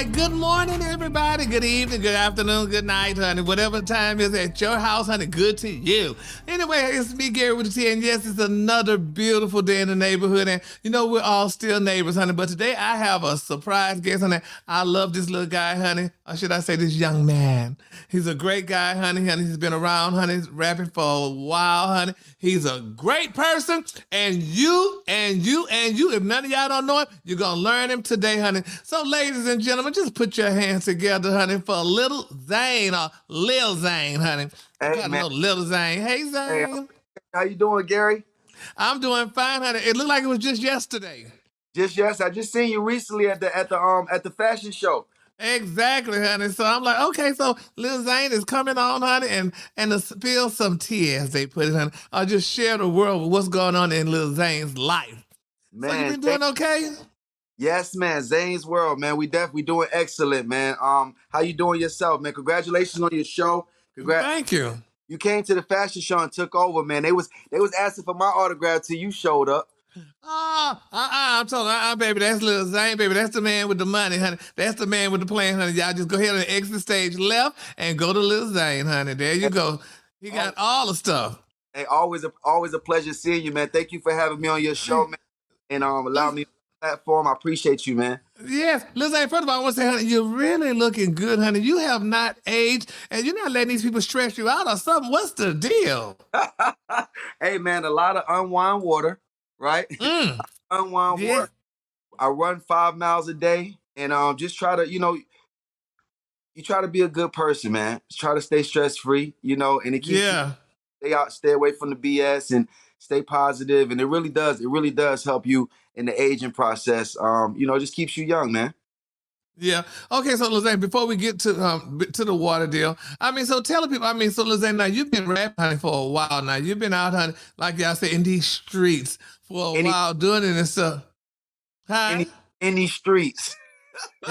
right, good morning, everybody. Good evening, good afternoon, good night, honey. Whatever time is at your house, honey, good to you. Anyway, it's me, Gary, with the T, and yes, it's another beautiful day in the neighborhood. And you know, we're all still neighbors, honey. But today I have a surprise guest, honey. I love this little guy, honey. Or should I say this young man? He's a great guy, honey. He's been around, honey, rapping for a while, honey. He's a great person. And you, if none of y'all don't know him, you're going to learn him today, honey. So, ladies and gentlemen, just put your hands together, honey, for Lil Zane or Lil Zane, honey. Hey, Got to man. know Lil Zane. Hey, Hey, Zane. how you doing, Gary? I'm doing fine, honey. It looked like it was just yesterday. I just seen you recently at the fashion show. Exactly, honey. So I'm like, okay, so Lil Zane is coming on, honey, and to spill some tea, as they put it, honey. I'll just share the world with what's going on in Lil Zane's life. So you Man, been doing okay? yes, man. Zane's World, man. We definitely doing excellent, man. How you doing yourself, man? Congratulations on your show. Congrats. Thank you. You came to the fashion show and took over, man. They was asking for my autograph till you showed up. I'm talking, baby, that's Lil Zane, baby. That's the man with the money, honey. That's the man with the plan, honey. Y'all just go ahead and exit stage left and go to Lil Zane, honey. There you go. He got all the stuff. Hey, always a pleasure seeing you, man. Thank you for having me on your show, man, and allowing me on the platform. I appreciate you, man. Yes, Lil Zane, first of all, I want to say, honey, you're really looking good, honey. You have not aged, and you're not letting these people stress you out or something. What's the deal? Hey, man, a lot of unwind water, right? Mm, Unwind yeah, water. I run 5 miles a day, and just try to, you try to be a good person, man. Just try to stay stress free, and it keeps you yeah. stay away from the BS and stay positive. And it really does help you in the aging process. It just keeps you young, man. Yeah. Okay. So, Lil Zane, before we get to the water deal, I mean, so tell the people. I mean, so Lil Zane, now you've been rapping, honey, for a while now. You've been out, honey, like y'all say, in these streets for a Any while doing it and stuff. Huh? any any streets.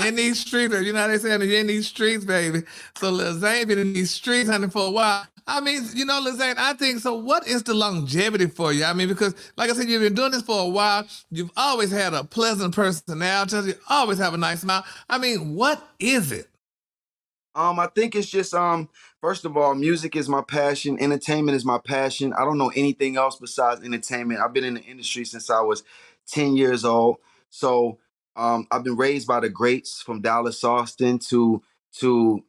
In these streets, you know how they say you're in these streets, baby. So Lil Zane been in these streets, honey, for a while. I mean, Lil Zane, I think so. What is the longevity for you? I mean, because like I said, you've been doing this for a while. You've always had a pleasant personality. You always have a nice smile. I mean, what is it? I think it's just first of all, music is my passion, entertainment is my passion. I don't know anything else besides entertainment. I've been in the industry since I was 10 years old. So I've been raised by the greats from Dallas Austin to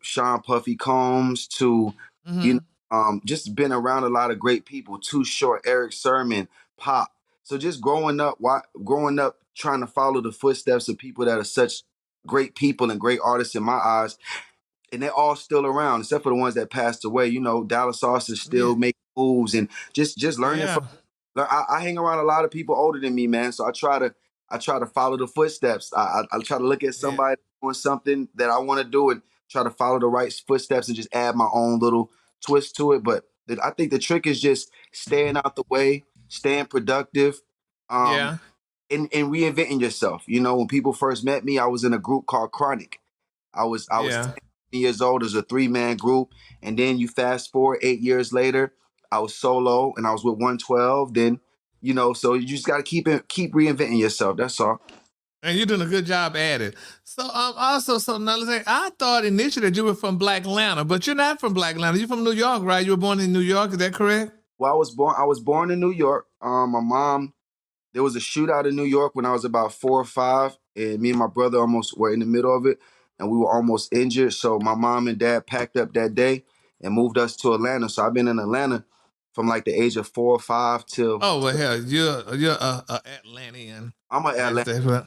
Sean Puffy Combs to you know Hmm. just been around a lot of great people, Too Short, Eric Sermon, Pop. So just growing up trying to follow the footsteps of people that are such great people and great artists in my eyes, and they're all still around, except for the ones that passed away. Dallas Austin Yeah. still making moves and just learning Yeah. from. I hang around a lot of people older than me, man. So I try to follow the footsteps. I try to look at Yeah. somebody doing something that I want to do and try to follow the right footsteps and just add my own little twist to it. But I think the trick is just staying out the way, staying productive, um, Yeah. and reinventing yourself. When people first met me, I was in a group called Chronic. I was Yeah. 10 years old as a three-man group, and then you fast forward 8 years later, I was solo and I was with 112. Then, so you just got to keep reinventing yourself. That's all. And you're doing a good job at it. So also, so now let's say I thought initially that you were from Black Atlanta, but you're not from Black Atlanta. You're from New York, right? You were born in New York, is that correct? Well, I was born in New York. My mom, there was a shootout in New York when I was about 4 or 5, and me and my brother almost were in the middle of it, and we were almost injured. So my mom and dad packed up that day and moved us to Atlanta. So I've been in Atlanta from like the age of 4 or 5 till Oh well, hell, you're a Atlantean, I'm an as Atlanta. they put.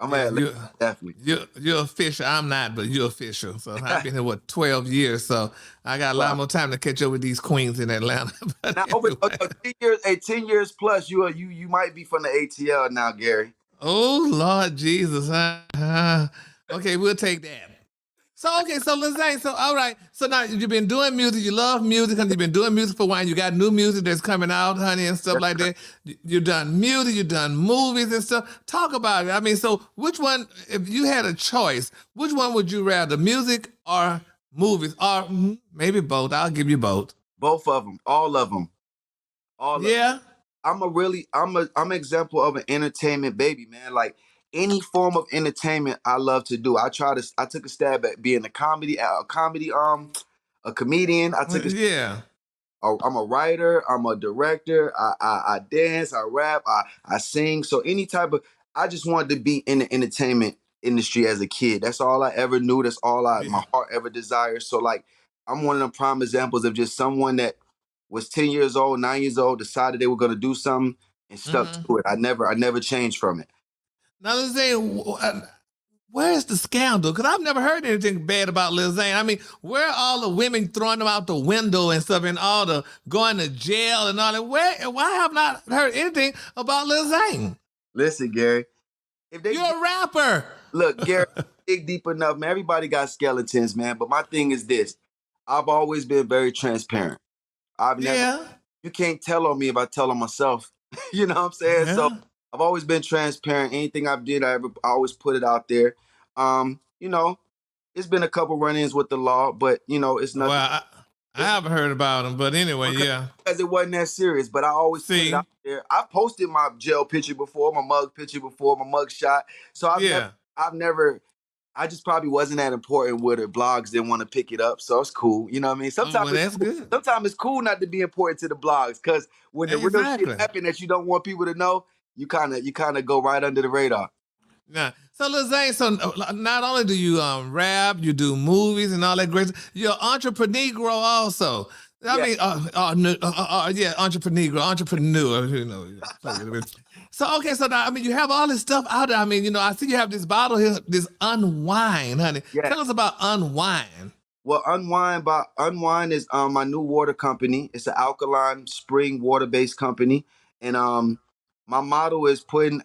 I'm an Yeah, Atlanta, you definitely. you're official. I'm not, but you're official. So I've been here 12 years, so I got a lot Wow. more time to catch up with these queens in Atlanta. But Now over anyway, 10 years, 10 years plus, you might be from the ATL now, Gary. oh Lord Jesus, okay, we'll take that. So okay, so Lil Zane, so all right, so now you've been doing music, you love music, honey. You've been doing music for a while. You got new music that's coming out, honey, and stuff like that. You've done music, you've done movies and stuff. Talk about it. I mean, so which one, if you had a choice, which one would you rather, music or movies, or maybe both? I'll give you both. Both of them, all of them, all of. Yeah, I'm an example of an entertainment baby, man. Like any form of entertainment I love to do. I took a stab at being a comedian. Yeah. I'm a writer, I'm a director, I dance, I rap, I sing. So any type of I just wanted to be in the entertainment industry as a kid. That's all I ever knew. That's all Yeah. my heart ever desired. So like I'm one of them prime examples of just someone that was 10 years old, 9 years old, decided they were gonna do something and stuck Mm-hmm. to it. I never changed from it. Now, Lil Zane, where's the scandal? Because I've never heard anything bad about Lil Zane. I mean, where are all the women throwing him out the window and stuff, and all the going to jail and all that? Why have I not heard anything about Lil Zane? Listen, Gary, if they You're a rapper. look, Gary, dig deep enough, man. Everybody got skeletons, man. But my thing is this: I've always been very transparent. I've never, Yeah. you can't tell on me if I tell on myself. You know what I'm saying? So Yeah. I've always been transparent. Anything I've did, I always put it out there. You know, it's been a couple run-ins with the law, but you know, it's Well, nothing. I haven't heard about him, but anyway, because, yeah. because it wasn't that serious. But I always put it See, out there. I've posted my jail picture before, my mug picture before, my mug shot. So yeah. I've never. I just probably wasn't that important with it. Blogs didn't want to pick it up, so it's cool. You know what I mean? Oh, Sometimes well, it's that's cool. good. Sometimes it's cool not to be important to the blogs, because when the real shit Exactly. happen that you don't want people to know, you kind of go right under the radar. Yeah. So, Lil Zane, so not only do you rap, you do movies and all that great stuff, you're an entrepreneur also. I Yeah. mean, yeah, entrepreneur, you know. So, okay, so now, I mean, you have all this stuff out there. I mean, you know, I see you have this bottle here, this Unwine, honey. Yeah. Tell us about Unwine. Well, Unwine is my new water company. It's an alkaline spring water based company, and my motto is putting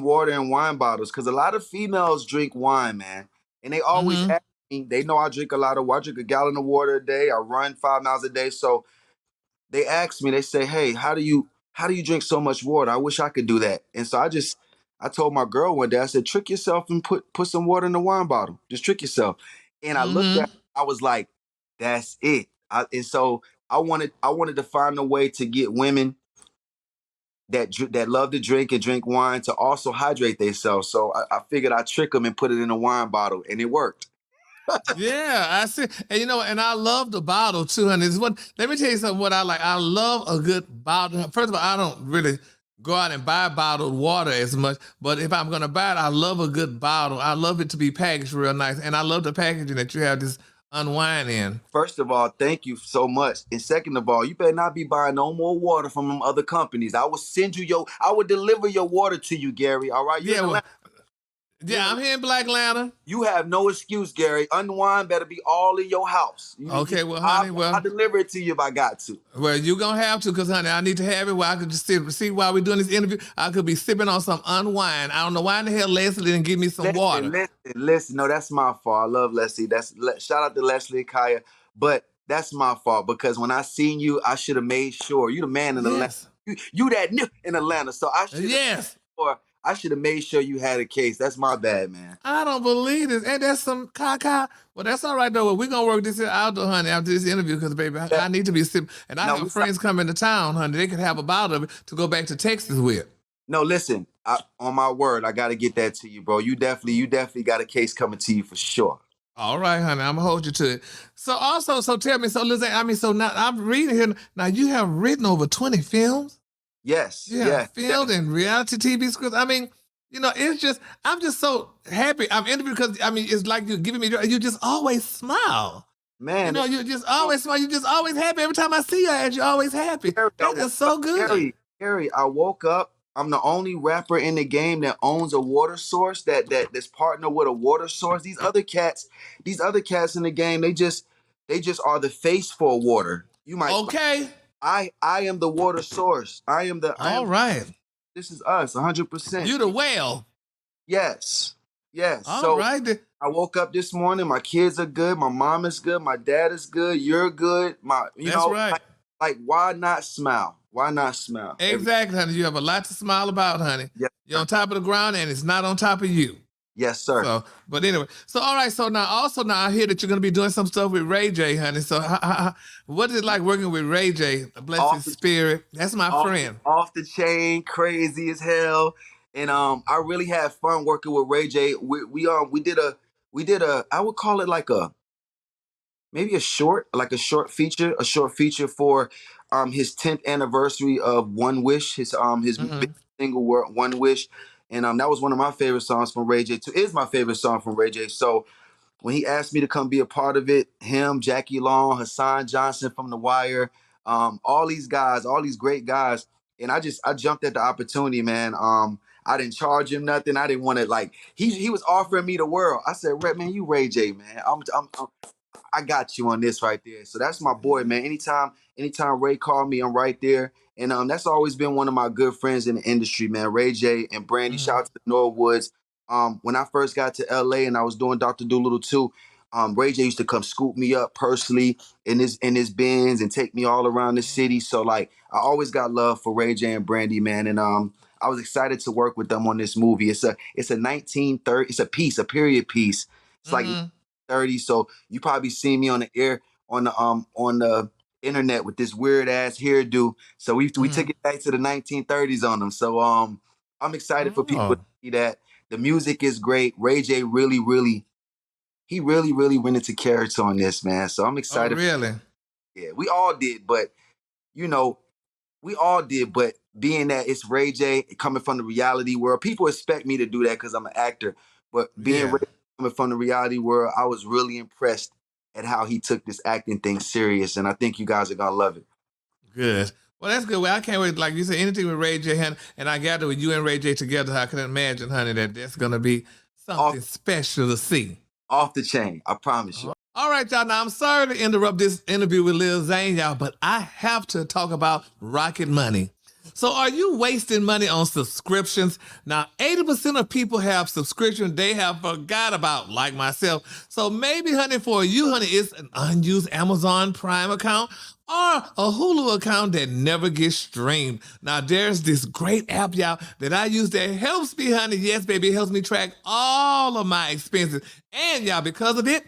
water in wine bottles, because a lot of females drink wine, man, and they always Mm-hmm. ask me. They know I drink a lot of water. I drink a gallon of water a day. I run 5 miles a day, so they ask me. They say, "Hey, how do you drink so much water? I wish I could do that." And so I told my girl one day. I said, "Trick yourself and put some water in the wine bottle. Just trick yourself." And I looked at. Mm-hmm. I was like, "That's it." And so I wanted to find a way to get women that love to drink and drink wine to also hydrate themselves. So I figured I'd trick them and put it in a wine bottle, and it worked. Yeah, I see. And you know, and I love the bottle too, honey. It's what let me tell you something what I like. I love a good bottle. First of all, I don't really go out and buy bottled water as much, but if I'm gonna buy it, I love a good bottle. I love it to be packaged real nice. And I love the packaging that you have this unwind in. First of all, thank you so much. And second of all, you better not be buying no more water from them other companies. I would deliver your water to you, Gary. All right. Yeah, well, You in yeah, I'm Atlanta. here in Black Lantern. You have no excuse, Gary. Unwind better be all in your house. Okay, well, honey, I'll deliver it to you if I got to. well, you're gonna have to, cause honey, I need to have it where I could just see while we're doing this interview. I could be sipping on some unwind. I don't know why in the hell Leslie didn't give me some water. Listen. No, that's my fault. I love Leslie. Shout out to Leslie and Kaya. But that's my fault, because when I seen you, I should have made sure. You the man in Atlanta. Yes. You that new in Atlanta. So Yes. I should have made sure you had a case. That's my bad, man. I don't believe this. And that's some caca. Well, that's all right though. Well, we're gonna work this out though, honey, after this interview, because baby, Yeah. I need to be sipping. And I No, have friends coming to town, honey. They could have a bottle of it to go back to Texas with. no, listen. On my word, I got to get that to you, bro. You definitely got a case coming to you for sure. All right, honey, I'm gonna hold you to it. So also, so tell me, so listen, I mean, so now I'm reading here. Now you have written over 20 films. Yes, Yeah, filmed and reality TV scripts. I mean, you know, it's just I'm just so happy. I'm interviewed because I mean, it's like you're giving me. You just always smile. man. You know, you just always smile. You just always happy. Every time I see you, you're always happy. Gary, That is so good. Gary, I woke up. I'm the only rapper in the game that owns a water source that's partnered with a water source. These other cats in the game, they just are the face for water. You might. Okay. I am the water source. All right. This is us, 100%. You the whale. Yes. Yes. All So right. I woke up this morning. My kids are good. My mom is good. My dad is good. You're good. That's right. Like, why not smile? Why not smile? Exactly, honey. You have a lot to smile about, honey. Yes, You're on top of the ground, and it's not on top of you. yes, sir. So, but anyway, so all right. So now, also now, I hear that you're going to be doing some stuff with Ray J, honey. So, what is it like working with Ray J? Bless his spirit. That's my friend. Off the chain, crazy as hell. And I really had fun working with Ray J. We did a I would call it like a maybe a short feature for his 10th anniversary of One Wish, his big Mm-hmm. single One Wish. And that was one of my favorite songs from Ray J. Too, is my favorite song from Ray J. So when he asked me to come be a part of it, him, Jackie Long, Hassan Johnson from The Wire, all these guys, all these great guys, and I jumped at the opportunity, man. I didn't charge him nothing. I didn't want to like he was offering me the world. I said, Red man, you Ray J, man. I got you on this right there. So that's my boy, man. Anytime Ray called me, I'm right there. And that's always been one of my good friends in the industry, man. Ray J and Brandy. Mm-hmm. Shout out to the Norwoods. When I first got to LA and I was doing Dr. Dolittle too, Ray J used to come scoop me up personally in his Benz and take me all around the city. So like I always got love for Ray J and Brandy, man. And I was excited to work with them on this movie. It's a 1930, it's a piece, a period piece. It's like Mm-hmm. 30. So you probably seen me on the air on the internet with this weird ass hairdo. So we Mm-hmm. took it back to the 1930s on them. So I'm excited for people to Oh. see that. The music is great. Ray J really went into character on this, man. So I'm Oh, excited. really? Yeah, we all did, but you know, we all did, but being that it's Ray J coming from the reality world, people expect me to do that because I'm an actor. But being Yeah. Ray J coming from the reality world, I was really impressed at how he took this acting thing serious, and I think you guys are gonna love it. Good. Well, that's good. Well, I can't wait. Like you said, anything with Ray J, honey, and I gather with you and Ray J together, I can imagine, honey, that that's going to be Off something special to see. off the chain, I promise you. All right, y'all. Now, I'm sorry to interrupt this interview with Lil Zane, y'all, but I have to talk about Rocket Money. So, are you wasting money on subscriptions? Now, 80% of people have subscriptions they have forgot about, like myself. So, maybe, honey, for you, honey, it's an unused Amazon Prime account or a Hulu account that never gets streamed. Now, there's this great app, y'all, that I use that helps me, honey. Yes, baby, it helps me track all of my expenses. And, y'all, because of it,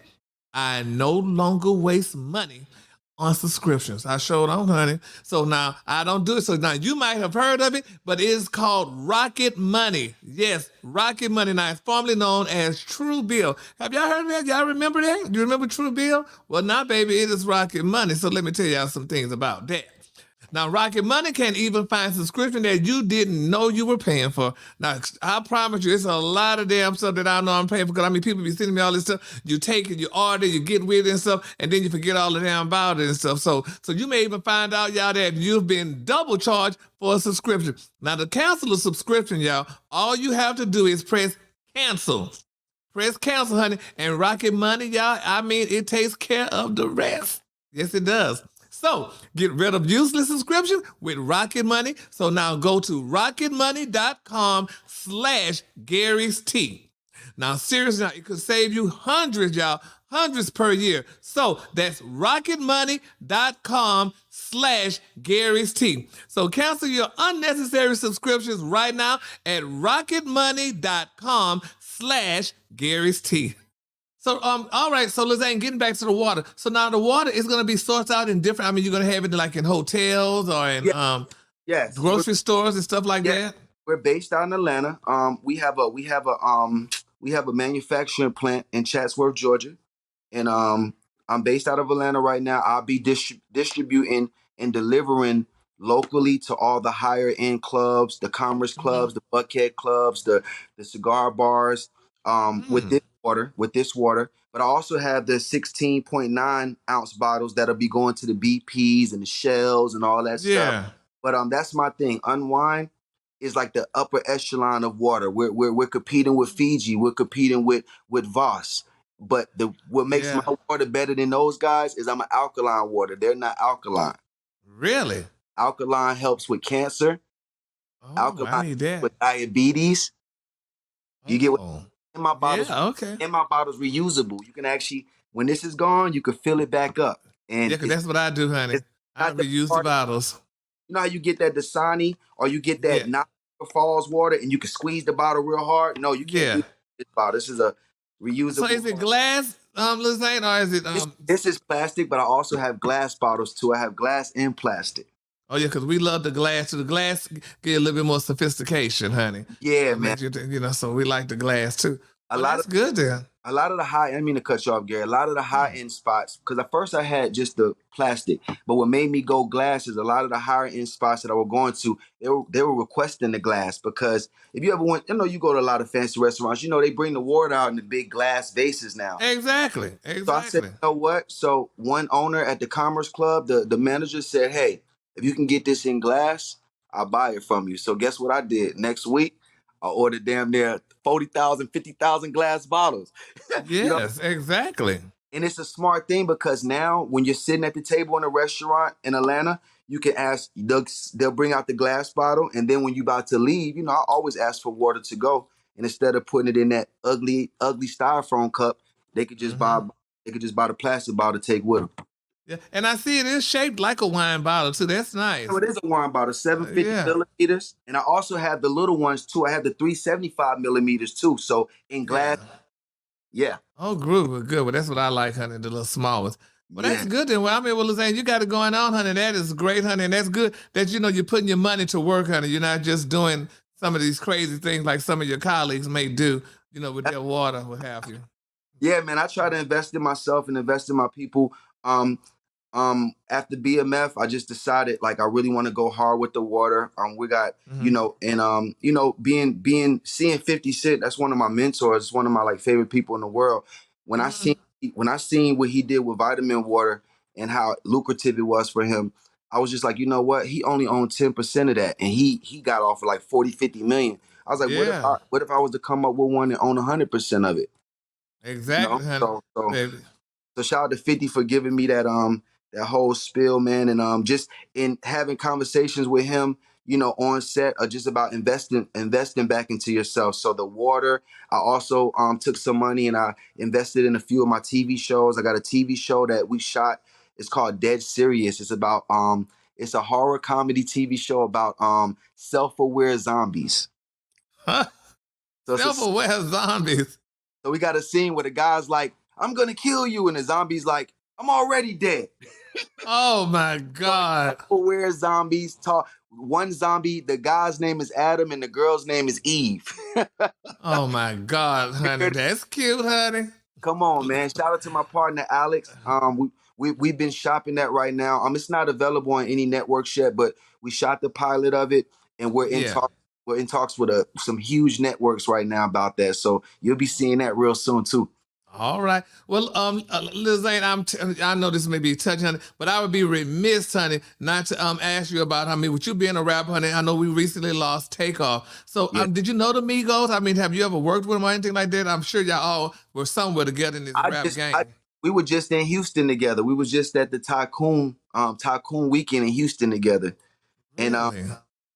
I no longer waste money on subscriptions. I showed on, honey. So now I don't do it. So now you might have heard of it, but it is called Rocket Money. Yes, Rocket Money. Now it's formerly known as True Bill. Have y'all heard of that? Y'all remember that? You remember True Bill? Well, now, baby, it is Rocket Money. So let me tell y'all some things about that. Now, Rocket Money can even find subscription that you didn't know you were paying for. Now, I promise you, it's a lot of damn stuff that I know I'm paying for. Because I mean, people be sending me all this stuff. You take it, you order, you get with it and stuff, and then you forget all the damn about it and stuff. So you may even find out, y'all, that you've been double charged for a subscription. Now, to cancel a subscription, y'all, all you have to do is press cancel. Press cancel, honey. And Rocket Money, y'all, I mean, it takes care of the rest. Yes, it does. So get rid of useless subscription with Rocket Money. So now go to rocketmoney.com/Gary's T. Now, seriously, now, it could save you hundreds, y'all, hundreds per year. So that's rocketmoney.com/Gary's T. So cancel your unnecessary subscriptions right now at rocketmoney.com/Gary's T. So all right, so Lizanne, getting back to the water. So now the water is gonna be sourced out in different, I mean, you're gonna have it like in hotels or in Yeah, yes, grocery stores and stuff like yeah, that. we're based out in Atlanta. We have a manufacturing plant in Chatsworth, Georgia. And I'm based out of Atlanta right now. I'll be distributing and delivering locally to all the higher end clubs, the commerce Mm-hmm. clubs, the buckhead clubs, the cigar bars, with Mm. this water. But I also have the 16.9 ounce bottles that'll be going to the BPs and the Shells and all that stuff. Yeah. But that's my thing. Unwine is like the upper echelon of water. We're competing with Fiji. We're competing with Voss. But what makes my Yeah. water better than those guys is I'm an alkaline water. They're not alkaline. Really? Alkaline helps with cancer. Oh, I Alkaline need helps that. with diabetes. You get what Oh. in my bottles? Yeah, okay. In my bottles reusable. You can actually, when this is gone, you can fill it back up. Yeah, And because that's what I do, honey. it's I not that reuse the hard. bottles. You know how you get that Dasani or you get that Yeah. Niagara Falls water and you can squeeze the bottle real hard? No, you can't do Yeah. that with this bottle. This is a So is reusable. it glass, Lizane, or is it This is plastic, but I also have glass bottles too. I have glass and plastic. Oh yeah, because we love the glass. So the glass get a little bit more sophistication, honey. Yeah, So it man. makes so we like the glass too. A Well, lot that's of good then. a lot of the high, I didn't mean to cut you off, Gary. A lot of the high No. end spots, because at first I had just the plastic, but what made me go glass is a lot of the higher end spots that I were going to, they were requesting the glass because if you ever went, you go to a lot of fancy restaurants, they bring the water out in the big glass vases now. Exactly. So I said, Exactly. you know what? So one owner at the Commerce Club, the manager said, hey, if you can get this in glass, I'll buy it from you. So guess what I did? Next week, I ordered damn near 40,000, 50,000 glass bottles. you know, Yes, exactly. and it's a smart thing because now when you're sitting at the table in a restaurant in Atlanta, you can ask, they'll bring out the glass bottle. And then when you're about to leave, I always ask for water to go. And instead of putting it in that ugly, ugly styrofoam cup, they could just buy Hmm. they could just buy the plastic bottle to take with them. Yeah, and I see it is shaped like a wine bottle too. That's So nice. it is a wine bottle, 750 Yeah, millimeters. And I also have the little ones too. I have the 375 millimeters too. So in glass, yeah. yeah, Oh, good, good. Well, that's what I like, honey. The little small ones. Well, that's yeah. good then. Well, I mean, well, Lil Zane, you got it going on, honey. That is great, honey, and that's good that you're putting your money to work, honey. You're not just doing some of these crazy things like some of your colleagues may do, with their water, what have you. Yeah, man, I try to invest in myself and invest in my people. Um, After BMF, I just decided like I really want to go hard with the water. We got, Hmm. and being seeing 50 Cent, that's one of my mentors, it's one of my like favorite people in the world. When I Hmm. seen when I seen what he did with vitamin water and how lucrative it was for him, I was just like, you know what? He only owned 10% of that and he got off like 40, 50 million. I was like, Yeah, what if I was to come up with one and own 100% of it? You know? exactly, honey. So Baby. shout out to 50 for giving me that whole spiel, man. And just in having conversations with him, on set are just about investing back into yourself. So the water, I also took some money and I invested in a few of my TV shows. I got a TV show that we shot. It's called Dead Serious. It's a horror comedy TV show about self-aware zombies. Huh? So it's a Self-aware zombies. So we got a scene where the guy's like, I'm gonna kill you, and the zombie's like, I'm already dead. Oh my So it's God. self-aware zombies talk. One zombie, the guy's name is Adam and the girl's name is Eve. Oh my God, honey. That's cute, honey. Come on, man. Shout out to my partner Alex. We've been shopping that right now. It's not available on any networks yet, but we shot the pilot of it and we're in Yeah. talk. We're in talks with some huge networks right now about that. So you'll be seeing that real soon too. All right. Well, Lil Zane, I know this may be touching, honey, but I would be remiss, honey, not to ask you about, with you being a rapper, honey. I know we recently lost Takeoff. So, Yeah. did you know the Migos? Have you ever worked with them or anything like that? I'm sure y'all all were somewhere together in this I rap just game. we were just in Houston together. We was just at the Tycoon weekend in Houston together. And Really?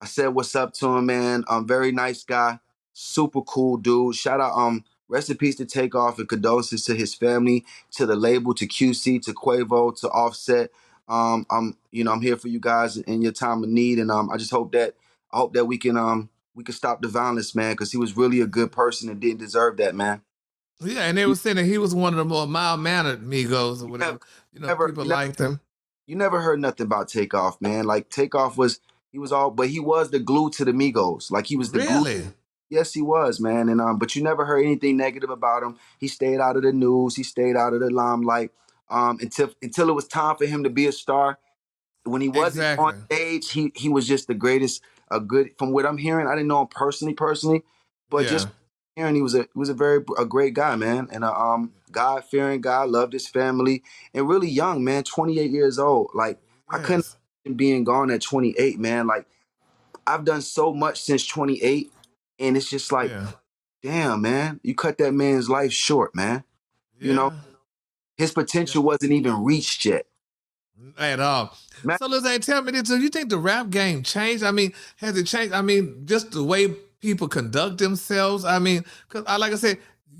I said what's up to him, man. Very nice guy, super cool dude. Shout out, rest in peace to Takeoff and condolences to his family, to the label, to QC, to Quavo, to Offset. I'm here for you guys in your time of need, and I just hope that we can stop the violence, man, because he was really a good person and didn't deserve that, man. Yeah, and they were saying that he was one of the more mild mannered Migos or You whatever. never, never, People you never liked him. You never heard nothing about Takeoff, man. Like Takeoff but he was the glue to the Migos. Like he was the glue. Really? Yes, he was, man. And but you never heard anything negative about him. He stayed out of the news. He stayed out of the limelight. Until it was time for him to be a star. When he wasn't on Exactly. stage, he was just the greatest. A good, from what I'm hearing, I didn't know him personally, but just Yeah. hearing he was a great guy, man, and a God fearing guy. Loved his family and really young, man. 28 years old. Like I couldn't Yes. imagine being gone at 28, man. Like I've done so much since 28, and it's just like, Yeah. damn, man, you cut that man's life short, man. You know, Yeah. his Yeah. potential wasn't even reached yet. At all. Man, So Lizanne, tell me this: do you think the rap game changed? Has it changed? Just the way people conduct themselves. Because like I said,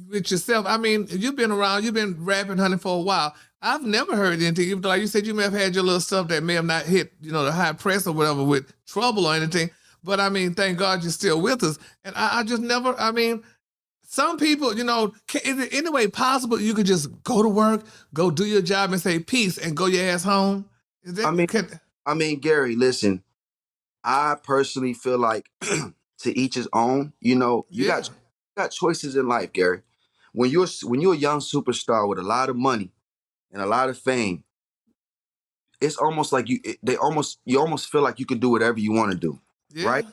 with yourself, you've been around, you've been rapping, honey, for a while. I've never heard anything. Even though, like you said, you may have had your little stuff that may have not hit, the high press or whatever with trouble or anything. But thank God you're still with us. And I just never. Some people, is it any way possible you could just go to work, go do your job, and say peace, and go your ass home? Is I that mean, can? Gary, listen. I personally feel like to each his own. You Yeah, got choices in life, Gary. When you're a young superstar with a lot of money and a lot of fame, it's almost like you almost feel like you can do whatever you want to do, yeah, right?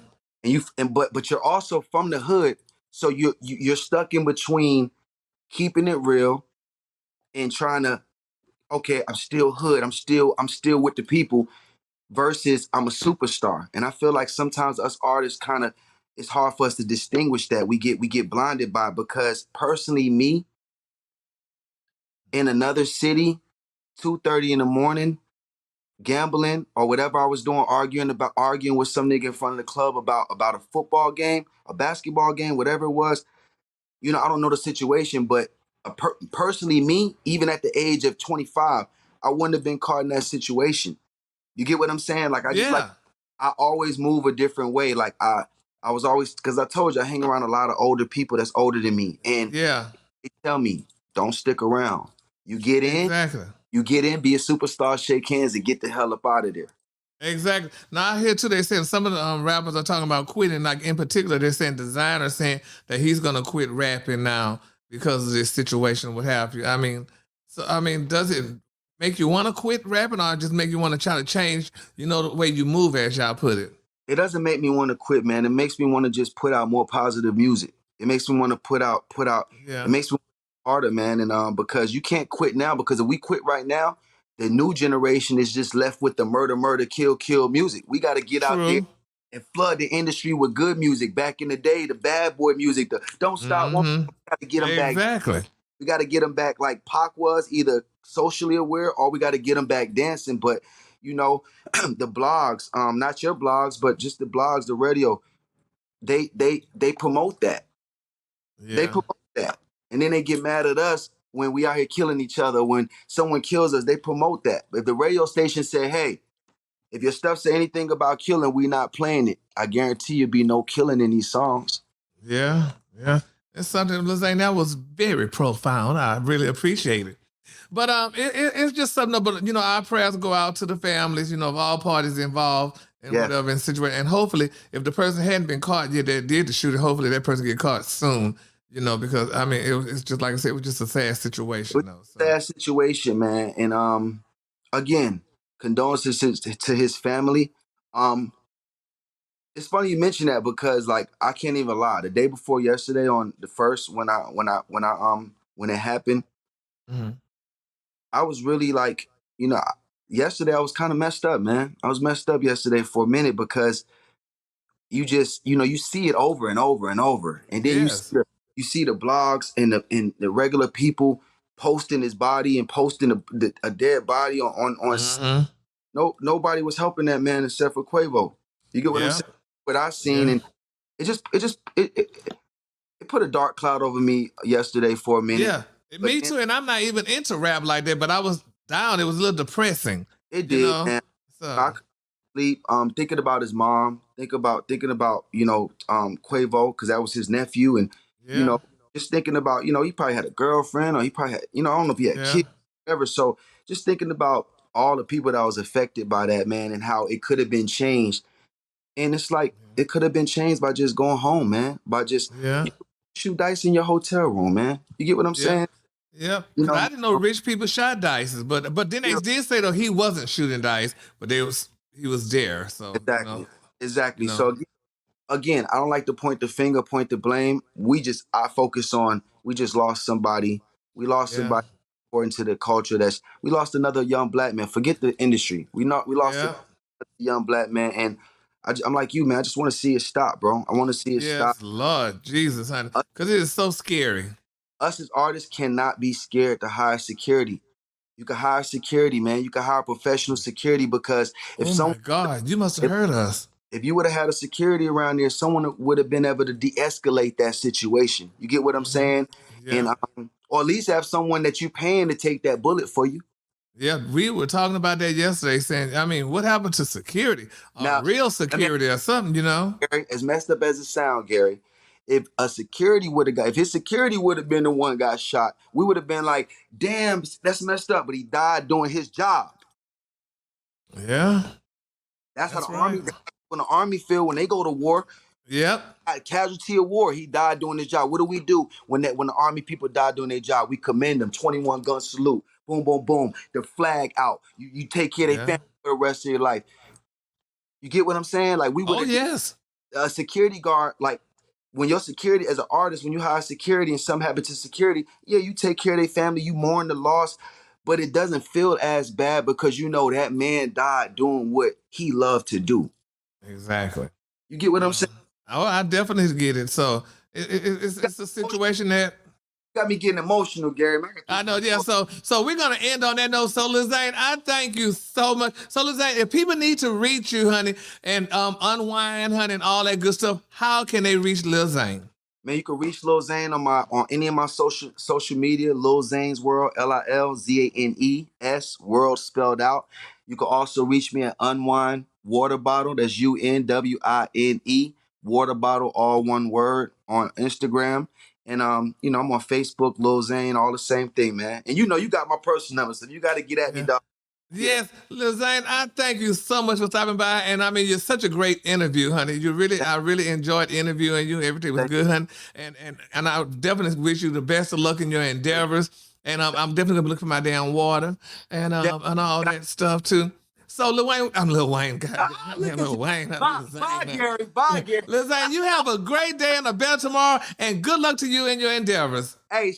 But you're also from the hood, so you're stuck in between keeping it real and trying to, okay, I'm still hood, I'm still with the people, versus I'm a superstar. And I feel like sometimes us artists kind of, it's hard for us to distinguish that. We get blinded by it, because personally, me in another city, 2:30 in the morning, gambling or whatever I was doing, arguing with some nigga in front of the club about a football game, a basketball game, whatever it was. I don't know the situation, but personally, me, even at the age of 25, I wouldn't have been caught in that situation. You get what I'm saying? Like, yeah, I always move a different way. Like, I was always, because I told you I hang around a lot of older people that's older than me, and yeah. they tell me, don't stick around. You get in, Exactly. be a superstar, shake hands, and get the hell up out of there. Exactly. Now I hear too. They saying some of the rappers are talking about quitting. Like in particular, they're saying Designer saying that he's gonna quit rapping now because of this situation. What have you? I mean, does it make you want to quit rapping, or just make you want to try to change? The way you move, as y'all put it. It doesn't make me want to quit, man. It makes me want to just put out more positive music. It makes me want to put out. It Yeah. makes me harder, man. And because you can't quit now, because if we quit right now, the new generation is just left with the murder, murder, kill, kill music. We got to get out there True. and flood the industry with good music. Back in the day, the bad boy music, the don't stop, won't Mm-hmm. got to get them back. Exactly. We got to get them back like Pac was, either socially aware, or we got to get them back dancing. But you know, the blogs, not your blogs, but just the blogs, the radio, they promote that. They Yeah. promote that, and then they get mad at us when we out here killing each other. When someone kills us, they promote that. If the radio station say, "Hey, if your stuff say anything about killing, we not playing it," I guarantee you be no killing in these songs. Yeah. Yeah. It's something, Lil Zane, that was very profound. I really appreciate it. But it's just something. But our prayers go out to the families. Of all parties involved and Yeah. whatever in situation. And hopefully, if the person hadn't been caught yet, that did the shooting. Hopefully, that person get caught soon. Because I mean, it's just like I said, it was just a sad It was situation, though. a So sad situation, man. And again, condolences to his family. Um, it's funny you mention that, because like I can't even lie. The day before yesterday, on the first, when it happened, mhm. I was really like, yesterday I was kind of messed up, man. I was messed up yesterday for a minute, because you see it over and over and over, and then Yes. you see the blogs and the regular people posting his body and posting a dead body on. Hmm. No, nobody was helping that man except for Quavo. You get what I'm Yeah. saying? What I seen, Yeah. and it put a dark cloud over me yesterday for a minute. Yeah. But Me then too. And I'm not even into rap like that. But I was down. It was a little depressing. it You did, know. man. I So couldn't sleep. Thinking about his mom. Thinking about Quavo, because that was his nephew, and you yeah. know just thinking about, he probably had a girlfriend, or he probably had, I don't know if he had Yeah. kids, whatever. So just thinking about all the people that was affected by that, man, and how it could have been changed. And it's like it could have been changed by just going home, man. By just Yeah. you shoot dice in your hotel room, man. You get what I'm Yeah. saying? Yeah, You because know, I didn't know rich people shot dice, but then they you know, did say though he wasn't shooting dice, but he was there. So exactly, you exactly. know, So again, I don't like to point the finger, point the blame. I focus on, we just lost somebody. We lost yeah, somebody according to the culture. We lost another young black man. Forget the industry. We lost a yeah, young black man, and I'm like you, man. I just want to see it stop, bro. I want to see it stop. yes, Lord Jesus, honey, because it is so scary. Us as artists cannot be scared to hire security. You can hire security, man. You can hire professional security, because if Oh someone my God, you must have if, heard us. if you would have had a security around there, someone would have been able to de-escalate that situation. You get what I'm Hmm. saying? And Yeah, or at least have someone that you paying to take that bullet for you. yeah, we were talking about that yesterday. Saying, I mean, what happened to security? Now, Real let me ask security or something? you, Gary, as messed up as it sounds, Gary, if his security would have been the one got shot, we would have been like, damn, that's messed up. But he died doing his job. Yeah, That's how the that's right. army. That's on the Army field, when they go to war, Yep. a casualty of war, he died doing his job. What do we do when the Army people die doing their job? We commend them. 21 gun salute. Boom, boom, boom. The flag out. You take care of their Yeah. family for the rest of your life. You get what I'm saying? Like we would. Oh yes. A security guard, like when your security as an artist, when you hire security and something happens to security, yeah, you take care of their family, you mourn the loss, but it doesn't feel as bad because you know that man died doing what he loved to do. Exactly. You get what I'm saying? Oh, I definitely get it. So it's a situation that Got me getting emotional, Gary. Man, I know, yeah. So we're gonna end on that note. So Lil Zane, I thank you so much. So Lil Zane, if people need to reach you, honey, and unwind, honey, and all that good stuff, how can they reach Lil Zane? Man, you can reach Lil Zane on any of my social media, Lil Zane's World, LILZANES, world spelled out. You can also reach me at Unwine Water Bottle. That's UNWINE Water Bottle, all one word, on Instagram. And I'm on Facebook, Lil Zane, all the same thing, man. And you got my personal number, so you got to get at me, dog. Yes, Lil Zane, I thank you so much for stopping by. And I mean, you're such a great interview, honey. I really enjoyed interviewing you. Everything was good, honey. And I definitely wish you the best of luck in your endeavors. And I'm definitely gonna look for my damn water and all that stuff too. So Lil Wayne, I'm Lil Wayne. God, Lil Wayne. Bye, Gary. Bye, Gary. Lil Zane, you have a great day and a better tomorrow, and good luck to you in your endeavors. Hey,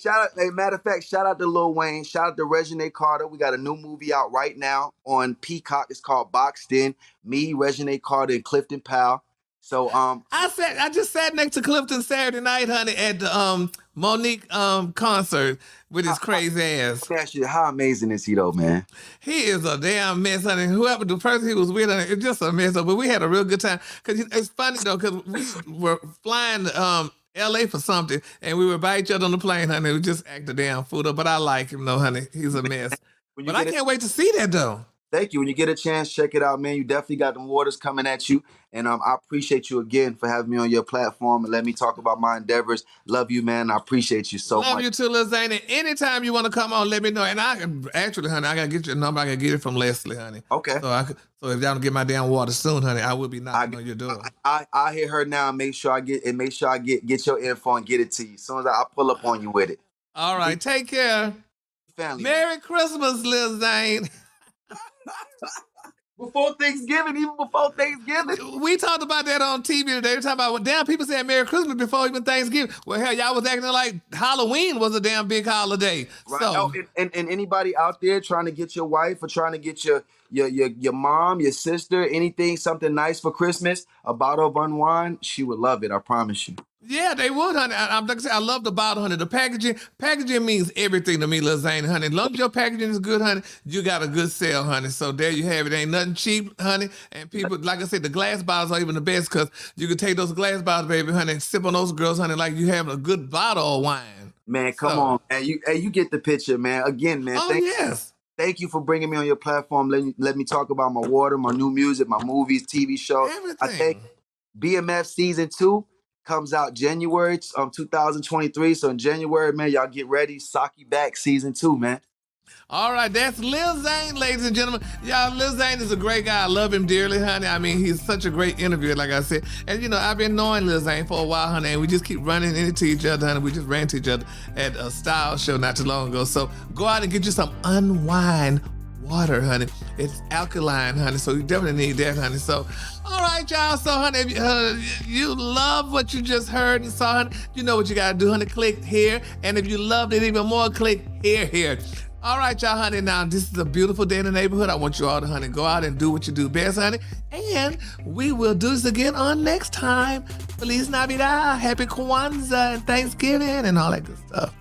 matter of fact, shout out to Lil Wayne. Shout out to Regine Carter. We got a new movie out right now on Peacock. It's called Boxed In. Me, Regine Carter, and Clifton Powell. So I just sat next to Clifton Saturday night, honey, at the Monique concert with his crazy ass. How amazing is he though, man? He is a damn mess, honey. Whoever the person he was with, honey, it's just a mess. But we had a real good time. Cause it's funny though, cause we were flying to LA for something, and we were by each other on the plane, honey. We just act a damn fool up. But I like him though, honey. He's a mess. But I can't wait to see that though. Thank you. When you get a chance, check it out, man. You definitely got them waters coming at you. And I appreciate you again for having me on your platform and let me talk about my endeavors. Love you, man. I appreciate you so much. Love you too, Lil Zane. And anytime you want to come on, let me know. And I can actually, honey, I gotta get your number. I can get it from Leslie, honey. Okay. So if y'all don't get my damn water soon, honey, I will be knocking on your door. I hit her now and make sure I get your info and get it to you. As soon as I pull up on you with it. All right. Take care. Family. Merry Christmas, Lil Zane. Before Thanksgiving, even before Thanksgiving. We talked about that on TV today. We talking about, well, damn, people saying Merry Christmas before even Thanksgiving. Well, hell, y'all was acting like Halloween was a damn big holiday. Right. So, and anybody out there trying to get your wife or trying to get your mom, your sister, anything, something nice for Christmas, a bottle of Unwine, she would love it. I promise you. yeah, they would, honey. Like I said, I love the bottle, honey. The packaging means everything to me, Lil Zane, honey. As long as your packaging is good, honey, you got a good sale, honey. So there you have it. Ain't nothing cheap, honey. And people, like I said, the glass bottles are even the best because you can take those glass bottles, baby, honey, and sip on those girls, honey, like you having a good bottle of wine. Man, come on, man. You get the picture, man. Again, man. Yes. Thank you for bringing me on your platform. Let me talk about my water, my new music, my movies, TV show. Everything. I think BMF season 2 comes out January 2023. So in January, man, y'all get ready. Saki back season 2, man. All right, that's Lil Zane, ladies and gentlemen. Y'all, Lil Zane is a great guy. I love him dearly, honey. I mean, he's such a great interviewer, like I said. And, I've been knowing Lil Zane for a while, honey, and we just keep running into each other, honey. We just ran into each other at a style show not too long ago. So go out and get you some Unwine water, honey. It's alkaline, honey, so you definitely need that, honey. So, all right, y'all. So, honey, if you love what you just heard and saw, honey, you know what you got to do, honey. Click here. And if you loved it even more, click here. All right, y'all, honey. Now, this is a beautiful day in the neighborhood. I want you all to, honey, go out and do what you do best, honey. And we will do this again on next time. Feliz Navidad, Happy Kwanzaa, and Thanksgiving, and all that good stuff.